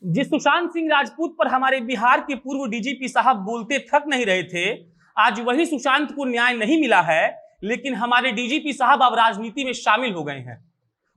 जिस सुशांत सिंह राजपूत पर हमारे बिहार के पूर्व डीजीपी साहब बोलते थक नहीं रहे थे, आज वही सुशांत को न्याय नहीं मिला है, लेकिन हमारे डीजीपी साहब अब राजनीति में शामिल हो गए हैं।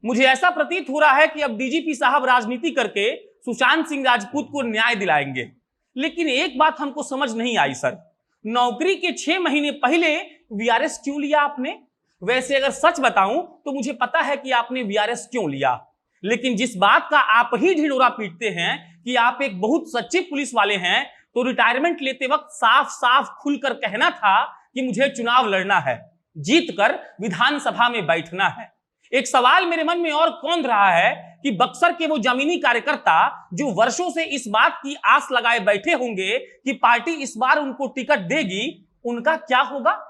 मुझे ऐसा प्रतीत हो रहा है कि अब डीजीपी साहब राजनीति करके सुशांत सिंह राजपूत को न्याय दिलाएंगे। लेकिन एक बात हमको समझ नहीं आई सर, नौकरी के 6 महीने पहले वीआरएस क्यों लिया आपने? वैसे अगर सच बताऊं तो मुझे पता है कि आपने वीआरएस क्यों लिया, लेकिन जिस बात का आप ही ढिंढोरा पीटते हैं कि आप एक बहुत सच्चे पुलिस वाले हैं, तो रिटायरमेंट लेते वक्त साफ साफ खुलकर कहना था कि मुझे चुनाव लड़ना है, जीतकर विधानसभा में बैठना है। एक सवाल मेरे मन में और कौंध रहा है कि बक्सर के वो जमीनी कार्यकर्ता जो वर्षों से इस बात की आस लगाए बैठे होंगे कि पार्टी इस बार उनको टिकट देगी, उनका क्या होगा?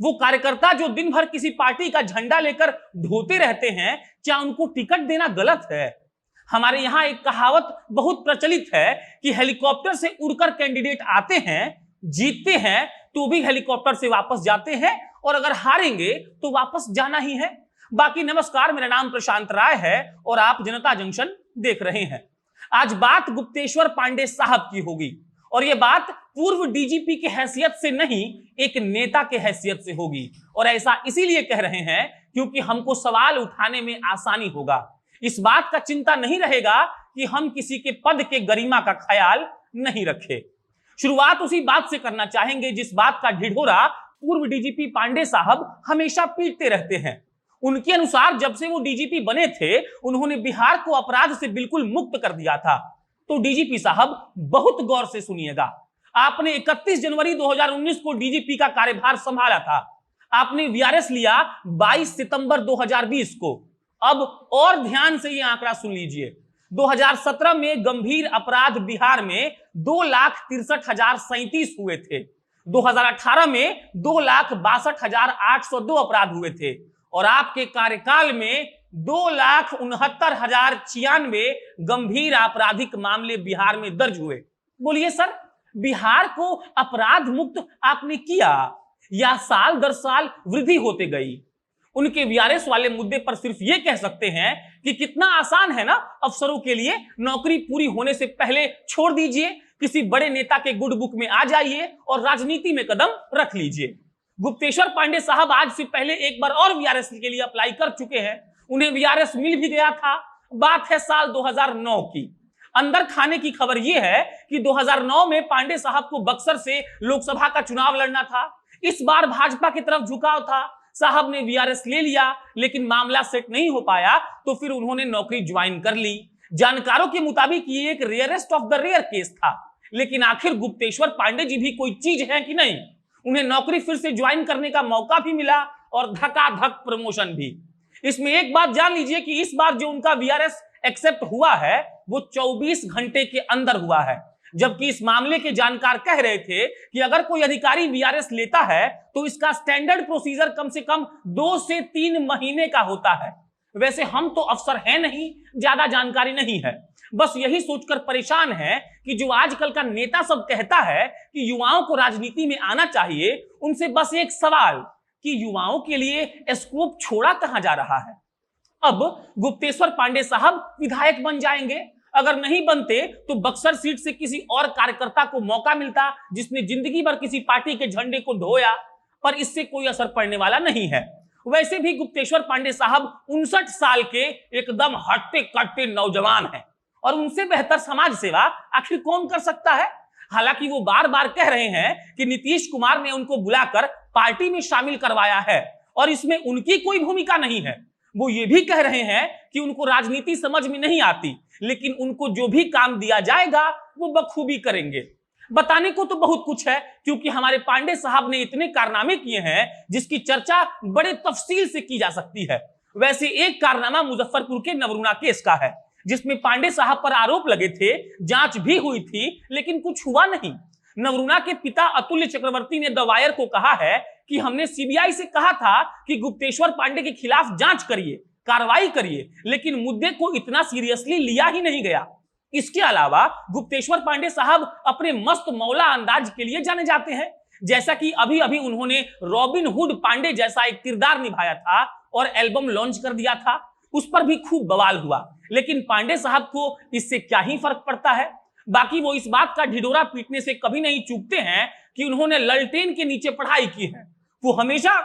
वो कार्यकर्ता जो दिन भर किसी पार्टी का झंडा लेकर ढोते रहते हैं, क्या उनको टिकट देना गलत है? हमारे यहाँ एक कहावत बहुत प्रचलित है कि हेलीकॉप्टर से उड़कर कैंडिडेट आते हैं, जीतते हैं तो भी हेलीकॉप्टर से वापस जाते हैं, और अगर हारेंगे तो वापस जाना ही है। बाकी नमस्कार, मेरा नाम प्रशांत राय है और आप जनता जंक्शन देख रहे हैं। आज बात गुप्तेश्वर पांडे साहब की होगी, और यह बात पूर्व डीजीपी के हैसियत से नहीं, एक नेता के हैसियत से होगी। और ऐसा इसीलिए कह रहे हैं क्योंकि हमको सवाल उठाने में आसानी होगा। इस बात का चिंता नहीं रहेगा कि हम किसी के पद के गरिमा का ख्याल नहीं रखे। शुरुआत उसी बात से करना चाहेंगे जिस बात का ढिढोरा पूर्व डीजीपी पांडे साहब हमेशा पीटते रहते हैं। उनके अनुसार जब से वो डीजीपी बने थे, उन्होंने बिहार को अपराध से बिल्कुल मुक्त कर दिया था। तो डीजीपी साहब बहुत गौर से सुनिएगा, आपने 31 जनवरी 2019 को डीजीपी का कार्यभार संभाला था। आपने वीआरएस लिया 22 सितंबर 2020 को। अब और ध्यान से ये आंकड़ा सुन लीजिए, 2017 में गंभीर अपराध बिहार में 2,63,037 हुए थे। 2018 में 2,62,802 अपराध हुए थे, और आपके कार्यकाल में 2,69,096 गंभीर आपराधिक मामले बिहार में दर्ज हुए। बोलिए सर, बिहार को अपराध मुक्त आपने किया या साल दर साल वृद्धि होते गई? उनके वीआरएस वाले मुद्दे पर सिर्फ ये कह सकते हैं कि कितना आसान है ना अफसरों के लिए, नौकरी पूरी होने से पहले छोड़ दीजिए, किसी बड़े नेता के गुड बुक में आ जाइए और राजनीति में कदम रख लीजिए। गुप्तेश्वर पांडे साहब आज से पहले एक बार और वीआरएस के लिए अप्लाई कर चुके हैं, उन्हें वीआरएस मिल भी गया था। बात है साल 2009 की। अंदर खाने की खबर यह है कि 2009 में पांडे साहब को बक्सर से लोकसभा का चुनाव लड़ना था। इस बार भाजपा की तरफ झुकाव था, साहब ने वीआरएस ले लिया, लेकिन मामला सेट नहीं हो पाया, तो फिर उन्होंने नौकरी ज्वाइन कर ली। जानकारों के मुताबिक ये एक rarest of the rare case था, लेकिन आखिर गुप्तेश्वर पांडे जी भी कोई चीज है कि नहीं? उन्हें नौकरी फिर से ज्वाइन करने का मौका भी मिला और धकाधक प्रमोशन भी। इसमें एक बात जान लीजिए कि इस बार जो उनका वीआरएस एक्सेप्ट हुआ है वो 24 घंटे के अंदर हुआ है, जबकि इस मामले के जानकार कह रहे थे कि अगर कोई अधिकारी वीआरएस लेता है तो इसका स्टैंडर्ड प्रोसीजर कम से कम 2 से 3 महीने का होता है। वैसे हम तो अफसर हैं नहीं, ज्यादा जानकारी नहीं है, बस यही सोचकर परेशान है कि जो आजकल का नेता सब कहता है कि युवाओं को राजनीति में आना चाहिए, उनसे बस एक सवाल कि युवाओं के लिए स्कोप छोड़ा कहां जा रहा है? अब गुप्तेश्वर पांडे साहब विधायक बन जाएंगे, अगर नहीं बनते तो बक्सर सीट से किसी और कार्यकर्ता को मौका मिलता जिसने जिंदगी भर किसी पार्टी के झंडे को ढोया, पर इससे कोई असर पड़ने वाला नहीं है। वैसे भी गुप्तेश्वर पांडे साहब 59 साल के एकदम हटते कटते नौजवान हैं, और उनसे बेहतर समाज सेवा आखिर कौन कर सकता है? हालांकि वो बार बार कह रहे हैं कि नीतीश कुमार ने उनको बुलाकर पार्टी में शामिल करवाया है और इसमें उनकी कोई भूमिका नहीं है। वो ये भी कह रहे हैं कि उनको राजनीति समझ में नहीं आती, लेकिन उनको जो भी काम दिया जाएगा वो बखूबी करेंगे। बताने को तो बहुत कुछ है, क्योंकि हमारे पांडे साहब ने इतने कारनामे किए हैं जिसकी चर्चा बड़े तफसील से की जा सकती है। वैसे एक कारनामा मुजफ्फरपुर के नवरुणा केस का है, जिसमें पांडे साहब पर आरोप लगे थे, जांच भी हुई थी, लेकिन कुछ हुआ नहीं। नवरुणा के पिता अतुल्य चक्रवर्ती ने द वायर को कहा है कि हमने सीबीआई से कहा था कि गुप्तेश्वर पांडे के खिलाफ जांच करिए, कार्रवाई करिए, लेकिन मुद्दे को इतना सीरियसली लिया ही नहीं गया। इसके अलावा गुप्तेश्वर पांडे साहब अपने मस्त मौला अंदाज के लिए जाने जाते हैं, जैसा कि अभी अभी उन्होंने रॉबिन हुड पांडे जैसा एक किरदार निभाया था और एल्बम लॉन्च कर दिया था। उस पर भी खूब बवाल हुआ, लेकिन पांडे साहब को इससे क्या ही फर्क पड़ता है। बाकी वो इस बात का ढिढोरा पीटने से कभी नहीं चूकते हैं कि उन्होंने ललटेन के नीचे पढ़ाई की है। वो हमेशा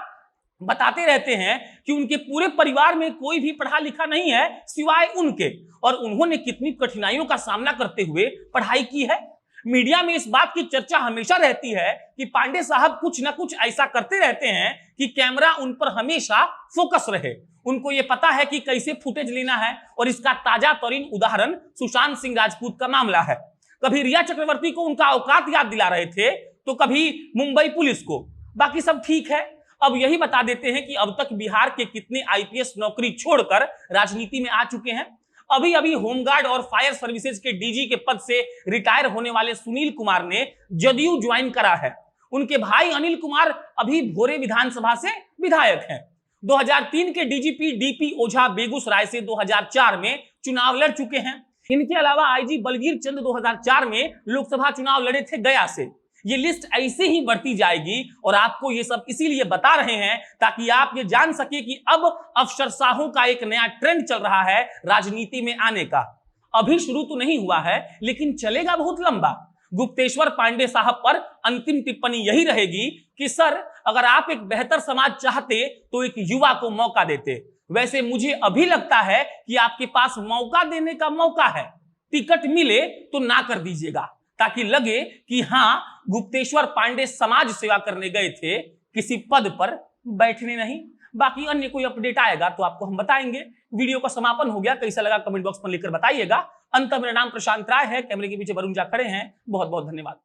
बताते रहते हैं कि उनके पूरे परिवार में कोई भी पढ़ा लिखा नहीं है सिवाय उनके, और उन्होंने कितनी कठिनाइयों का सामना करते हुए पढ़ाई की है। मीडिया में इस बात की चर्चा हमेशा रहती है कि पांडे साहब कुछ ना कुछ ऐसा करते रहते हैं कि कैमरा उन पर हमेशा फोकस रहे। उनको ये पता है कि कैसे फुटेज लेना है, और इसका ताजा तरीन उदाहरण सुशांत सिंह राजपूत का मामला है। कभी रिया चक्रवर्ती को उनका औकात याद दिला रहे थे, तो कभी मुंबई पुलिस को। बाकी सब ठीक है। अब यही बता देते हैं कि अब तक बिहार के कितने आईपीएस नौकरी छोड़कर राजनीति में आ चुके हैं। अभी अभी होमगार्ड और फायर सर्विसेज के डीजी के पद से रिटायर होने वाले सुनील कुमार ने जदयू ज्वाइन करा है। उनके भाई अनिल कुमार अभी भोरे विधानसभा से विधायक हैं। 2003 के डीजीपी डीपी ओझा बेगूसराय से 2004 में चुनाव लड़ चुके हैं। इनके अलावा आईजी बलगीर चंद 2004 में लोकसभा चुनाव लड़े थे गया से। ये लिस्ट ऐसे ही बढ़ती जाएगी, और आपको ये सब इसीलिए बता रहे हैं ताकि आप ये जान सके कि अब अफसरशाहों का एक नया ट्रेंड चल रहा है राजनीति में आने का। अभी शुरू तो नहीं हुआ है, लेकिन चलेगा बहुत लंबा। गुप्तेश्वर पांडे साहब पर अंतिम टिप्पणी यही रहेगी कि सर, अगर आप एक बेहतर समाज चाहते तो एक युवा को मौका देते। वैसे मुझे अभी लगता है कि आपके पास मौका देने का मौका है। टिकट मिले तो ना कर दीजिएगा, ताकि लगे कि हाँ, गुप्तेश्वर पांडे समाज सेवा करने गए थे, किसी पद पर बैठने नहीं। बाकी अन्य कोई अपडेट आएगा तो आपको हम बताएंगे। वीडियो का समापन हो गया, कैसा लगा कमेंट बॉक्स में लिखकर बताइएगा। अंत मेरा नाम प्रशांत राय है, कैमरे के पीछे वरुण झा खड़े हैं। बहुत बहुत धन्यवाद।